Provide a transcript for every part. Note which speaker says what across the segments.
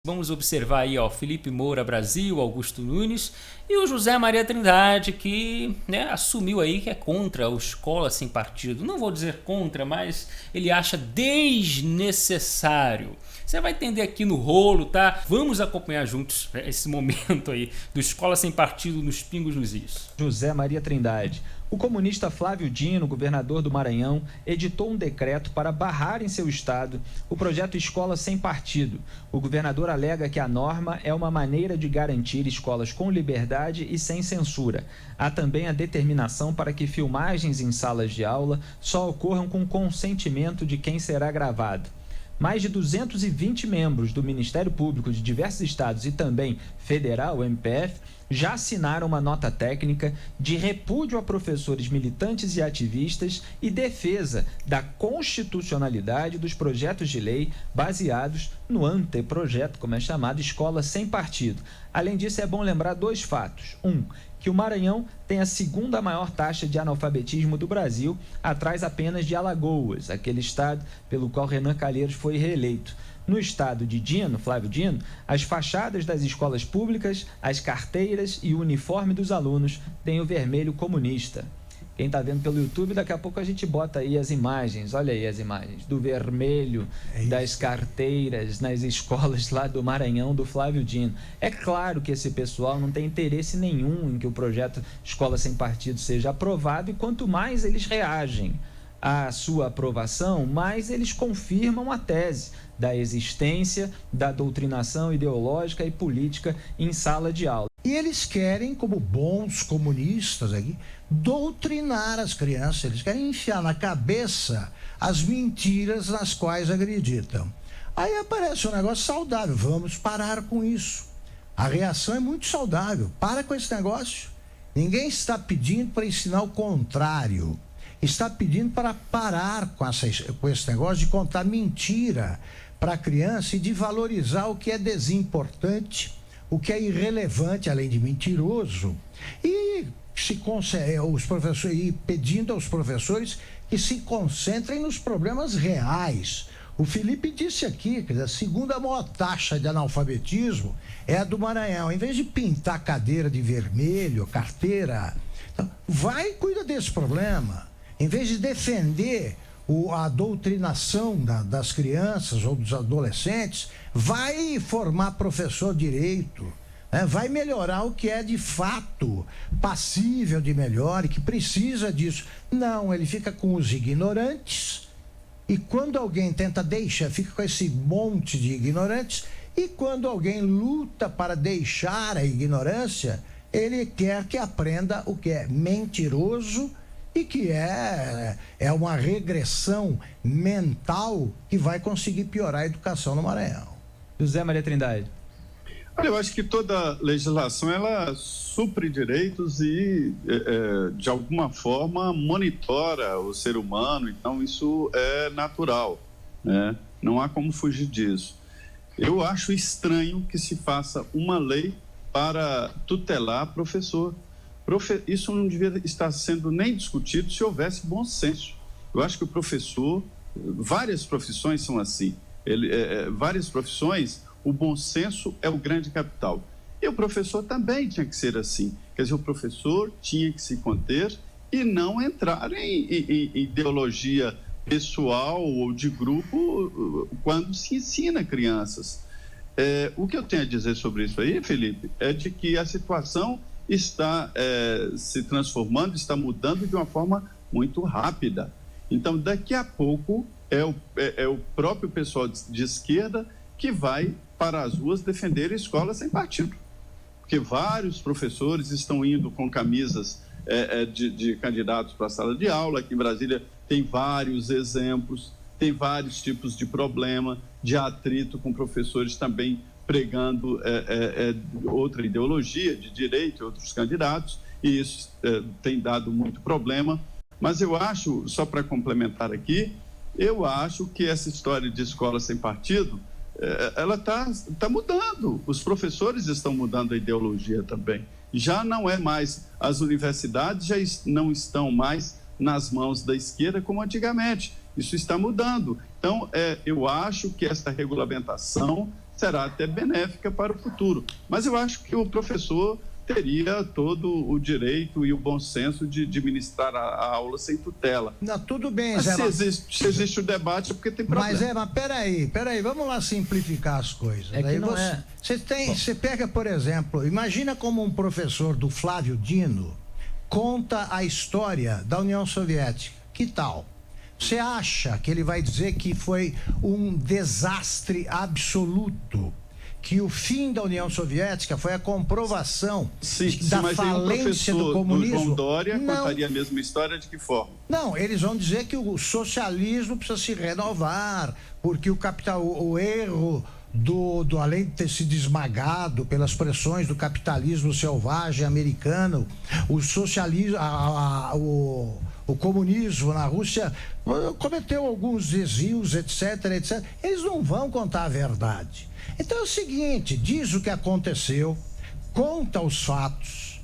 Speaker 1: Vamos observar aí, ó, Felipe Moura Brasil, Augusto Nunes e o José Maria Trindade, que, né, assumiu aí que é contra o Escola Sem Partido. Não vou dizer contra, mas ele acha desnecessário. Você vai entender aqui no rolo, tá? Vamos acompanhar juntos esse momento aí do Escola Sem Partido nos Pingos nos Is.
Speaker 2: José Maria Trindade. O comunista Flávio Dino, governador do Maranhão, editou um decreto para barrar em seu estado o projeto Escola Sem Partido. O governador alega que a norma é uma maneira de garantir escolas com liberdade e sem censura. Há também a determinação para que filmagens em salas de aula só ocorram com consentimento de quem será gravado. Mais de 220 membros do Ministério Público de diversos estados e também federal, o MPF, já assinaram uma nota técnica de repúdio a professores militantes e ativistas e defesa da constitucionalidade dos projetos de lei baseados no anteprojeto, como é chamado, Escola Sem Partido. Além disso, é bom lembrar dois fatos. Que o Maranhão tem a segunda maior taxa de analfabetismo do Brasil, atrás apenas de Alagoas, aquele estado pelo qual Renan Calheiros foi reeleito. No estado de Dino, Flávio Dino, as fachadas das escolas públicas, as carteiras e o uniforme dos alunos têm o vermelho comunista. Quem está vendo pelo YouTube, daqui a pouco a gente bota aí as imagens, olha aí as imagens, do vermelho das carteiras nas escolas lá do Maranhão, do Flávio Dino. É claro que esse pessoal não tem interesse nenhum em que o projeto Escola Sem Partido seja aprovado, e quanto mais eles reagem à sua aprovação, mais eles confirmam a tese da existência da doutrinação ideológica e política em sala de aula.
Speaker 3: E eles querem, como bons comunistas aqui, doutrinar as crianças, eles querem enfiar na cabeça as mentiras nas quais acreditam. Aí aparece um negócio saudável, vamos parar com isso. A reação é muito saudável, para com esse negócio. Ninguém está pedindo para ensinar o contrário, está pedindo para parar com esse negócio de contar mentira para a criança e de valorizar o que é desimportante, o que é irrelevante, além de mentiroso, e os professores, e pedindo aos professores que se concentrem nos problemas reais. O Felipe disse aqui que a segunda maior taxa de analfabetismo é a do Maranhão. Em vez de pintar cadeira de vermelho, carteira, então, vai e cuida desse problema. Em vez de defender a doutrinação das crianças ou dos adolescentes, vai formar professor de direito, né? Vai melhorar o que é de fato passível de melhor e que precisa disso. Não, ele fica com os ignorantes, e quando alguém tenta deixar, fica com esse monte de ignorantes, e quando alguém luta para deixar a ignorância, ele quer que aprenda o que é mentiroso e que é uma regressão mental que vai conseguir piorar a educação no Maranhão.
Speaker 2: José Maria Trindade.
Speaker 4: Olha, eu acho que toda legislação, ela supre direitos e, de alguma forma, monitora o ser humano, então isso é natural, né? Não há como fugir disso. Eu acho estranho que se faça uma lei para tutelar professor. Isso não devia estar sendo nem discutido se houvesse bom senso. Eu acho que o professor, várias profissões são assim, várias profissões, o bom senso é o grande capital. E o professor também tinha que ser assim. Quer dizer, o professor tinha que se conter e não entrar em ideologia pessoal ou de grupo quando se ensina crianças. O que eu tenho a dizer sobre isso aí, Felipe, é de que a situação está se transformando, está mudando de uma forma muito rápida. Então, daqui a pouco, é o próprio pessoal de esquerda que vai para as ruas defender a escola sem partido. Porque vários professores estão indo com camisas de candidatos para a sala de aula. Aqui em Brasília tem vários exemplos, tem vários tipos de problema, de atrito com professores também pregando outra ideologia de direito, outros candidatos, e isso tem dado muito problema. Mas eu acho, só para complementar aqui, eu acho que essa história de escola sem partido, ela está mudando. Os professores estão mudando a ideologia também. Já não é mais, as universidades já não estão mais nas mãos da esquerda como antigamente. Isso está mudando. Então, eu acho que essa regulamentação será até benéfica para o futuro. Mas eu acho que o professor teria todo o direito e o bom senso de ministrar a aula sem tutela.
Speaker 3: Não, tudo bem,
Speaker 4: mas
Speaker 3: Zé.
Speaker 4: Se existe o debate é porque tem problema.
Speaker 3: Mas peraí, vamos lá simplificar as coisas.
Speaker 2: É que não
Speaker 3: Você pega, por exemplo, imagina como um professor do Flávio Dino conta a história da União Soviética. Que tal? Você acha que ele vai dizer que foi um desastre absoluto? Que o fim da União Soviética foi a comprovação da falência do comunismo?
Speaker 4: Do João Dória contaria a mesma história de que forma?
Speaker 3: Não, eles vão dizer que o socialismo precisa se renovar, porque o erro além de ter sido esmagado pelas pressões do capitalismo selvagem americano, o socialismo, o comunismo na Rússia cometeu alguns desvios, etc. Eles não vão contar a verdade. Então é o seguinte, diz o que aconteceu, conta os fatos,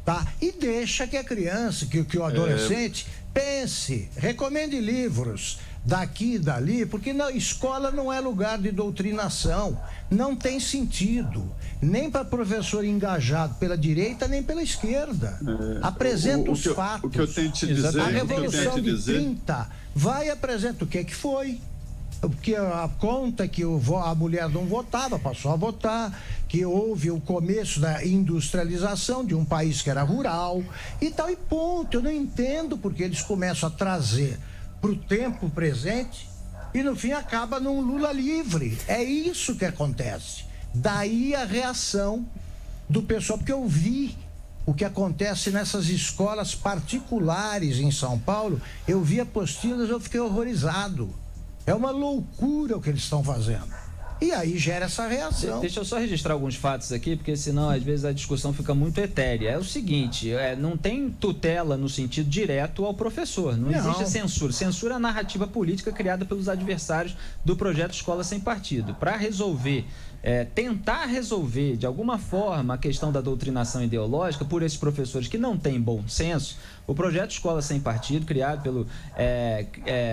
Speaker 3: tá? E deixa que a criança, que o adolescente pense, recomende livros daqui e dali, porque na escola não é lugar de doutrinação, não tem sentido, nem para professor engajado pela direita, nem pela esquerda. Apresenta os fatos.
Speaker 4: O que eu tenho te dizer,
Speaker 3: a Revolução de 30 vai apresentar o que foi. Porque a conta que a mulher não votava, passou a votar, que houve o começo da industrialização de um país que era rural e tal, e ponto. Eu não entendo porque eles começam a trazer para o tempo presente e no fim acaba num Lula livre. É isso que acontece. Daí a reação do pessoal, porque eu vi o que acontece nessas escolas particulares em São Paulo, eu vi apostilas, eu fiquei horrorizado. É uma loucura o que eles estão fazendo. E aí gera essa reação.
Speaker 2: Deixa eu só registrar alguns fatos aqui, porque senão às vezes a discussão fica muito etérea. É o seguinte, não tem tutela no sentido direto ao professor. Não existe censura. Censura é a narrativa política criada pelos adversários do projeto Escola Sem Partido. Para resolver, tentar resolver de alguma forma a questão da doutrinação ideológica por esses professores que não têm bom senso, o projeto Escola Sem Partido, criado pelo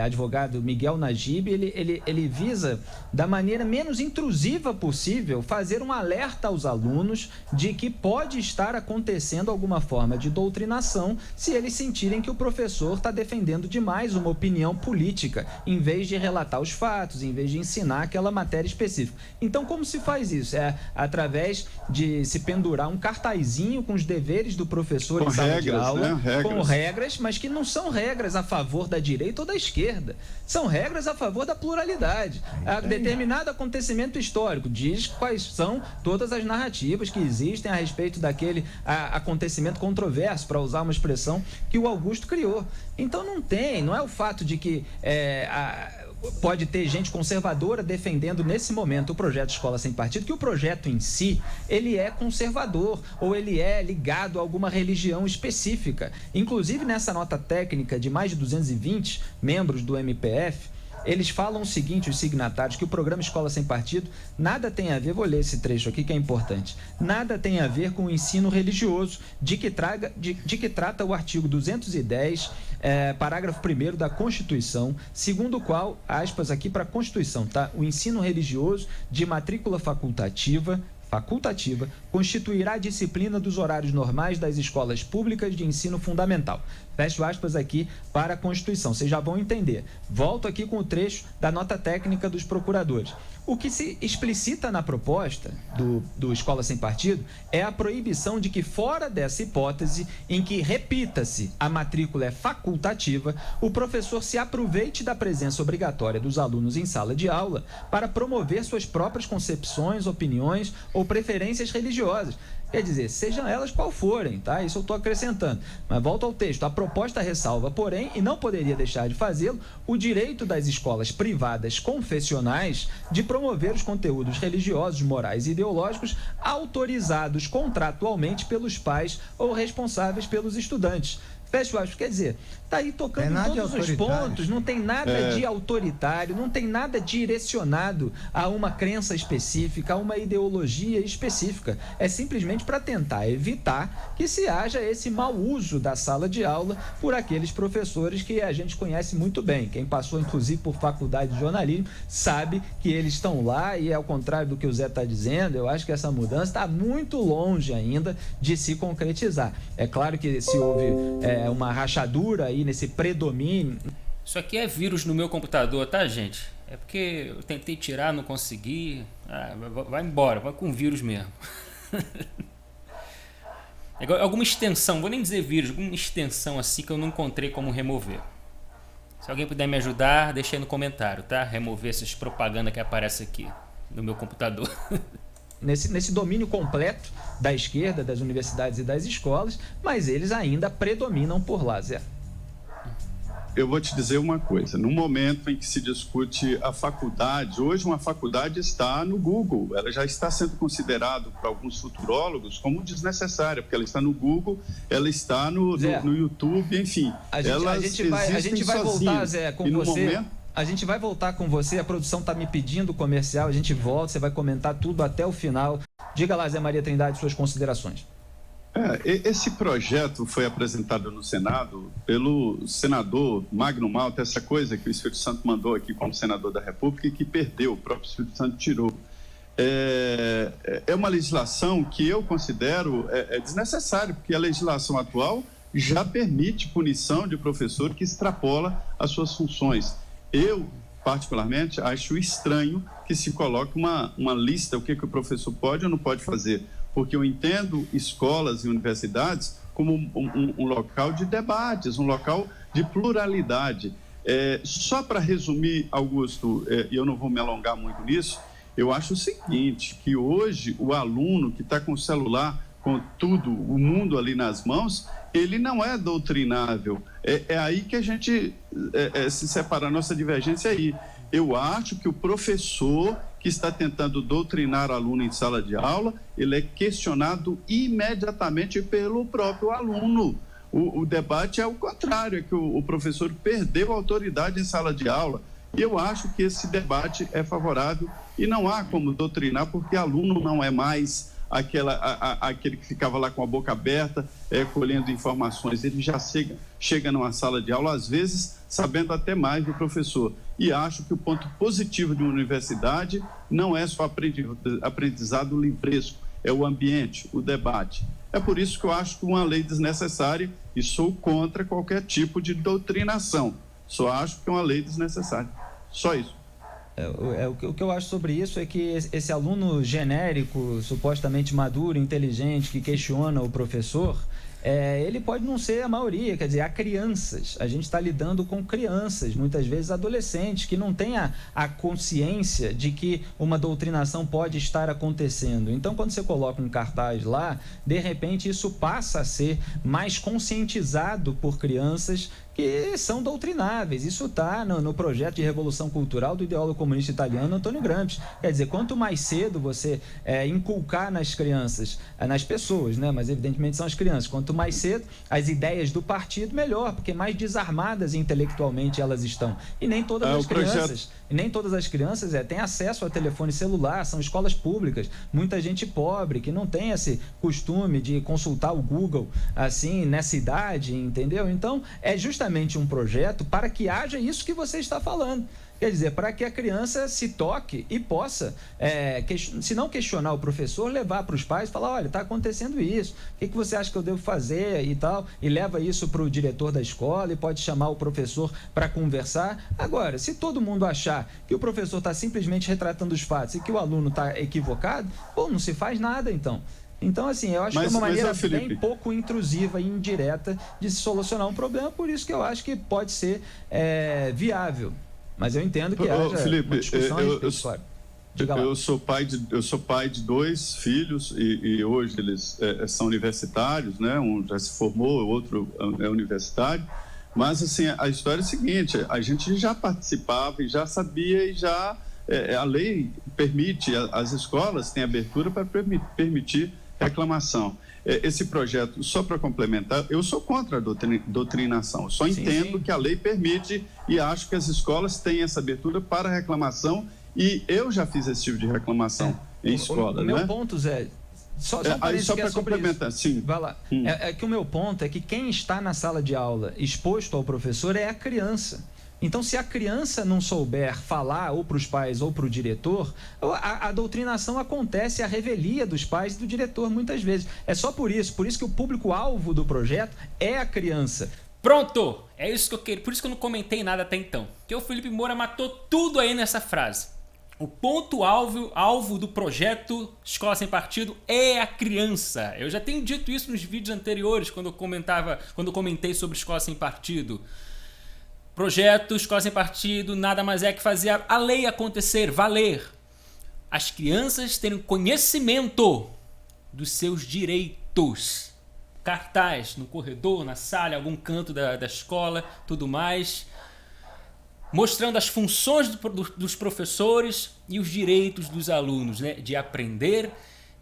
Speaker 2: advogado Miguel Najib, ele visa, da maneira menos intrusiva possível, fazer um alerta aos alunos de que pode estar acontecendo alguma forma de doutrinação se eles sentirem que o professor está defendendo demais uma opinião política, em vez de relatar os fatos, em vez de ensinar aquela matéria específica. Então, como se faz isso? É através de se pendurar um cartazinho com os deveres do professor em sala de aula, com regras, mas que não são regras a favor da direita ou da esquerda. São regras a favor da pluralidade. A determinado acontecimento histórico diz quais são todas as narrativas que existem a respeito daquele acontecimento controverso, para usar uma expressão que o Augusto criou. Então não é o fato de que pode ter gente conservadora defendendo nesse momento o projeto Escola Sem Partido, que o projeto em si, ele é conservador ou ele é ligado a alguma religião específica. Inclusive nessa nota técnica de mais de 220 membros do MPF, eles falam o seguinte, os signatários, que o programa Escola Sem Partido nada tem a ver, vou ler esse trecho aqui que é importante, nada tem a ver com o ensino religioso de que trata o artigo 210, parágrafo 1º da Constituição, segundo o qual, aspas aqui para a Constituição, tá? O ensino religioso de matrícula facultativa constituirá a disciplina dos horários normais das escolas públicas de ensino fundamental. Fecho aspas aqui para a Constituição. Vocês já vão entender. Volto aqui com o trecho da nota técnica dos procuradores. O que se explicita na proposta do Escola Sem Partido é a proibição de que, fora dessa hipótese, em que, repita-se, a matrícula é facultativa, o professor se aproveite da presença obrigatória dos alunos em sala de aula para promover suas próprias concepções, opiniões ou preferências religiosas. Quer dizer, sejam elas qual forem, tá? Isso eu estou acrescentando. Mas volto ao texto. A proposta ressalva, porém, e não poderia deixar de fazê-lo, o direito das escolas privadas confessionais de promover os conteúdos religiosos, morais e ideológicos autorizados contratualmente pelos pais ou responsáveis pelos estudantes. Fecha o aspas. Quer dizer, está aí tocando em todos os pontos, não tem nada de autoritário, não tem nada direcionado a uma crença específica, a uma ideologia específica. É simplesmente para tentar evitar que se haja esse mau uso da sala de aula por aqueles professores que a gente conhece muito bem. Quem passou, inclusive, por faculdade de jornalismo, sabe que eles estão lá e, ao contrário do que o Zé está dizendo, eu acho que essa mudança está muito longe ainda de se concretizar. É claro que se houve uma rachadura aí nesse predomínio.
Speaker 1: Isso aqui é vírus no meu computador, tá, gente? É porque eu tentei tirar, não consegui. Vai embora, vai com vírus mesmo. Alguma extensão, vou nem dizer vírus, alguma extensão assim que eu não encontrei como remover. Se alguém puder me ajudar, deixa aí no comentário, tá? Remover essas propagandas que aparecem aqui no meu computador.
Speaker 2: Nesse domínio completo da esquerda, das universidades e das escolas, mas eles ainda predominam por lá, Zé.
Speaker 4: Eu vou te dizer uma coisa, no momento em que se discute a faculdade, hoje uma faculdade está no Google, ela já está sendo considerada por alguns futurólogos como desnecessária, porque ela está no Google, ela está no YouTube, enfim.
Speaker 2: A gente vai voltar, Zé, com você. A gente vai voltar com você, a produção está me pedindo comercial, a gente volta, você vai comentar tudo até o final. Diga lá, Zé Maria Trindade, suas considerações.
Speaker 4: Esse projeto foi apresentado no Senado pelo senador Magno Malta, essa coisa que o Espírito Santo mandou aqui como senador da República e que perdeu, o próprio Espírito Santo tirou. É uma legislação que eu considero desnecessária, porque a legislação atual já permite punição de professor que extrapola as suas funções. Eu, particularmente, acho estranho que se coloque uma lista, o que o professor pode ou não pode fazer, porque eu entendo escolas e universidades como um local de debates, um local de pluralidade. Só para resumir, Augusto, e eu não vou me alongar muito nisso, eu acho o seguinte, que hoje o aluno que está com o celular, com tudo, o mundo ali nas mãos, ele não é doutrinável. É aí que a gente se separa, a nossa divergência aí. Eu acho que o professor que está tentando doutrinar aluno em sala de aula, ele é questionado imediatamente pelo próprio aluno. O debate é o contrário, é que o professor perdeu a autoridade em sala de aula. E eu acho que esse debate é favorável e não há como doutrinar, porque aluno não é mais aquele que ficava lá com a boca aberta, colhendo informações. Ele já chega numa sala de aula, às vezes, sabendo até mais do professor. E acho que o ponto positivo de uma universidade não é só aprendizado livresco, é o ambiente, o debate. É por isso que eu acho que uma lei desnecessária e sou contra qualquer tipo de doutrinação. Só acho que é uma lei desnecessária. Só isso.
Speaker 2: O que eu acho sobre isso é que esse aluno genérico, supostamente maduro, inteligente, que questiona o professor, ele pode não ser a maioria, quer dizer, há crianças, a gente está lidando com crianças, muitas vezes adolescentes, que não têm a consciência de que uma doutrinação pode estar acontecendo. Então, quando você coloca um cartaz lá, de repente isso passa a ser mais conscientizado por crianças que são doutrináveis. Isso está no projeto de revolução cultural do ideólogo comunista italiano Antônio Gramsci. Quer dizer, quanto mais cedo você inculcar nas crianças, nas pessoas, né? Mas evidentemente são as crianças, quanto mais cedo as ideias do partido, melhor, porque mais desarmadas intelectualmente elas estão. E nem todas as crianças têm acesso a telefone celular, são escolas públicas, muita gente pobre que não tem esse costume de consultar o Google assim nessa idade, entendeu? Então é justamente um projeto para que haja isso que você está falando. Quer dizer, para que a criança se toque e possa, se não questionar o professor, levar para os pais e falar, olha, está acontecendo isso, o que você acha que eu devo fazer e tal, e leva isso para o diretor da escola e pode chamar o professor para conversar. Agora, se todo mundo achar que o professor está simplesmente retratando os fatos e que o aluno está equivocado, não se faz nada então. Então, assim, eu acho que é uma maneira bem pouco intrusiva e indireta de se solucionar um problema, por isso que eu acho que pode ser viável. Mas eu entendo que haja uma discussão a respeito, claro.
Speaker 4: Eu sou pai de 2 filhos e hoje eles são universitários, né? Um já se formou, o outro é universitário. Mas, assim, a história é a seguinte, a gente já participava e já sabia e já... a lei permite, as escolas têm abertura para permitir reclamação. Esse projeto, só para complementar, eu sou contra a doutrinação, só entendo que a lei permite e acho que as escolas têm essa abertura para reclamação e eu já fiz esse tipo de reclamação em escola.
Speaker 2: O meu ponto, Zé, só para
Speaker 4: complementar, sim.
Speaker 2: Vai lá. É que o meu ponto é que quem está na sala de aula exposto ao professor é a criança. Então, se a criança não souber falar ou para os pais ou para o diretor, a doutrinação acontece à revelia dos pais e do diretor muitas vezes. É só por isso que o público-alvo do projeto é a criança.
Speaker 1: Pronto! É isso que eu queria. Por isso que eu não comentei nada até então. Porque o Felipe Moura matou tudo aí nessa frase. O ponto-alvo do projeto Escola Sem Partido é a criança. Eu já tenho dito isso nos vídeos anteriores, quando eu comentei sobre Escola Sem Partido. Projeto Escola Sem Partido nada mais é que fazer a lei acontecer, valer. As crianças terem conhecimento dos seus direitos. Cartaz no corredor, na sala, em algum canto da escola, tudo mais. Mostrando as funções dos professores e os direitos dos alunos, né? De aprender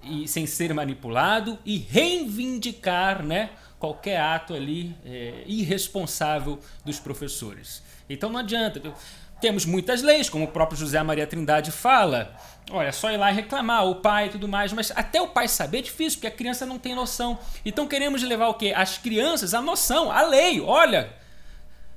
Speaker 1: e sem ser manipulado e reivindicar, né? Qualquer ato ali irresponsável dos professores. Então não adianta. Temos muitas leis, como o próprio José Maria Trindade fala. Olha, só ir lá e reclamar, o pai e tudo mais, mas até o pai saber é difícil, porque a criança não tem noção. Então queremos levar o quê? As crianças a noção, a lei. Olha,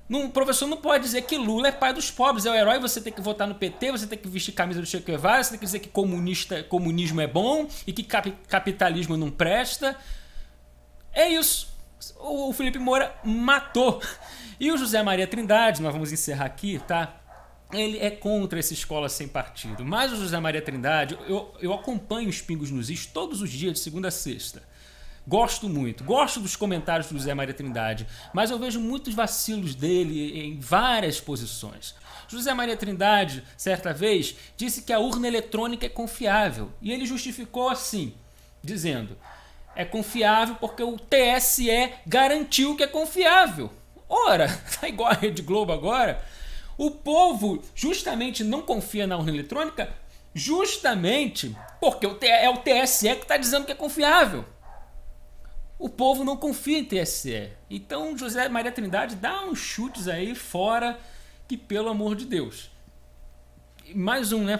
Speaker 1: o professor não pode dizer que Lula é pai dos pobres, é o herói, você tem que votar no PT, você tem que vestir camisa do Che Guevara, você tem que dizer que comunismo é bom e que capitalismo não presta. É isso. O Felipe Moura matou. E o José Maria Trindade, nós vamos encerrar aqui, tá? Ele é contra essa escola sem partido. Mas o José Maria Trindade, eu acompanho os Pingos nos Is todos os dias, de segunda a sexta. Gosto muito, gosto dos comentários do José Maria Trindade, mas eu vejo muitos vacilos dele em várias posições. José Maria Trindade, certa vez, disse que a urna eletrônica é confiável. E ele justificou assim, dizendo: é confiável porque o TSE garantiu que é confiável. Ora, tá igual a Rede Globo agora. O povo justamente não confia na urna eletrônica justamente porque é o TSE que está dizendo que é confiável. O povo não confia em TSE. Então José Maria Trindade dá uns chutes aí fora que, pelo amor de Deus. Mais um, né?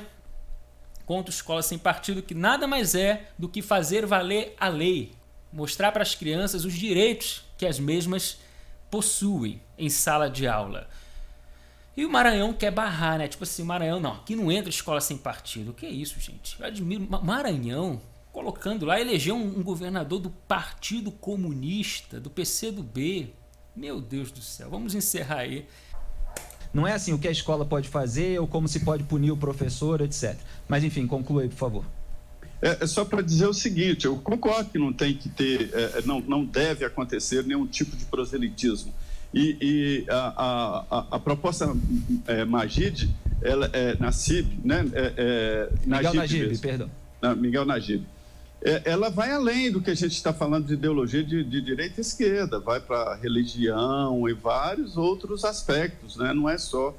Speaker 1: Contra Escola Sem Partido, que nada mais é do que fazer valer a lei. Mostrar para as crianças os direitos que as mesmas possuem em sala de aula. E o Maranhão quer barrar, né? Tipo assim, o Maranhão, não, aqui não entra Escola Sem Partido. O que é isso, gente? Eu admiro. Maranhão, colocando lá, elegeu um governador do Partido Comunista, do PCdoB. Meu Deus do céu, vamos encerrar aí.
Speaker 2: Não é assim o que a escola pode fazer ou como se pode punir o professor, etc. Mas enfim, conclua aí, por favor.
Speaker 4: É só para dizer o seguinte, eu concordo que não tem que ter, não deve acontecer nenhum tipo de proselitismo. E a proposta Magid, ela é Nassib, né?
Speaker 2: Miguel Najib, perdão.
Speaker 4: Miguel Najib. Ela vai além do que a gente está falando de ideologia de direita e esquerda, vai para religião e vários outros aspectos, né? Não é só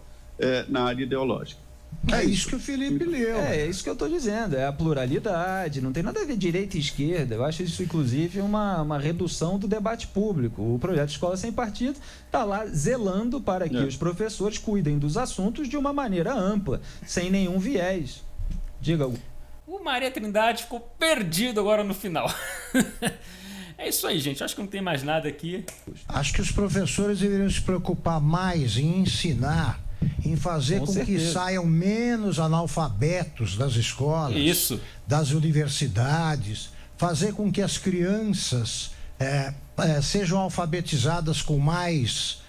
Speaker 4: na área ideológica.
Speaker 3: É isso que o Felipe leu.
Speaker 2: É isso que eu estou dizendo, é a pluralidade, não tem nada a ver direita e esquerda. Eu acho isso, inclusive, uma redução do debate público. O projeto Escola Sem Partido está lá zelando para que os professores cuidem dos assuntos de uma maneira ampla, sem nenhum viés. Diga, Hugo.
Speaker 1: O Maria Trindade ficou perdido agora no final. É isso aí, gente. Acho que não tem mais nada aqui.
Speaker 3: Acho que os professores deveriam se preocupar mais em ensinar, em fazer com que saiam menos analfabetos das escolas, das universidades, fazer com que as crianças sejam alfabetizadas com mais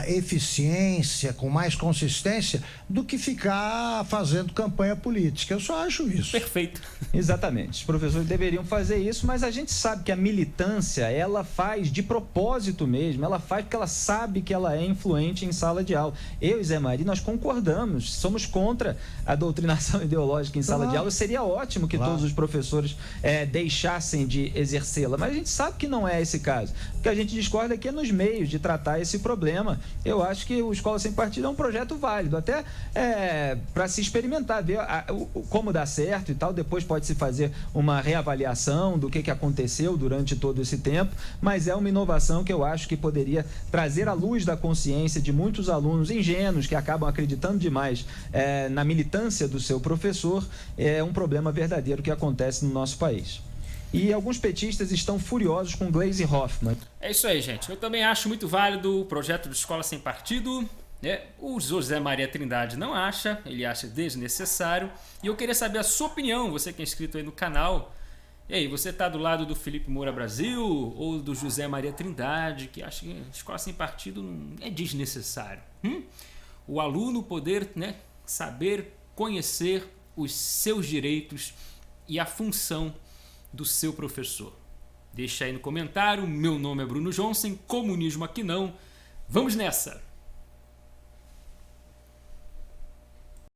Speaker 3: eficiência, com mais consistência, do que ficar fazendo campanha política. Eu só acho isso.
Speaker 1: Perfeito.
Speaker 2: Exatamente. Os professores deveriam fazer isso, mas a gente sabe que a militância, ela faz de propósito mesmo, ela faz porque ela sabe que ela é influente em sala de aula. Eu e Zé Maria, nós concordamos, somos contra a doutrinação ideológica em sala de aula. Seria ótimo que todos os professores deixassem de exercê-la, mas a gente sabe que não é esse caso. O que a gente discorda aqui é nos meios de tratar esse problema, problema, eu acho que o Escola Sem Partido é um projeto válido, até para se experimentar, ver como dá certo e tal. Depois pode-se fazer uma reavaliação do que aconteceu durante todo esse tempo, mas é uma inovação que eu acho que poderia trazer à luz da consciência de muitos alunos ingênuos que acabam acreditando demais na militância do seu professor, um problema verdadeiro que acontece no nosso país. E alguns petistas estão furiosos com Gleisi Hoffmann.
Speaker 1: É isso aí, gente. Eu também acho muito válido o projeto de Escola Sem Partido. O José Maria Trindade não acha, ele acha desnecessário. E eu queria saber a sua opinião, você que é inscrito aí no canal. E aí, você está do lado do Felipe Moura Brasil ou do José Maria Trindade, que acha que Escola Sem Partido é desnecessário? O aluno poder, saber conhecer os seus direitos e a função do seu professor. Deixa aí no comentário. Meu nome é Bruno Johnson, comunismo aqui não. Vamos nessa!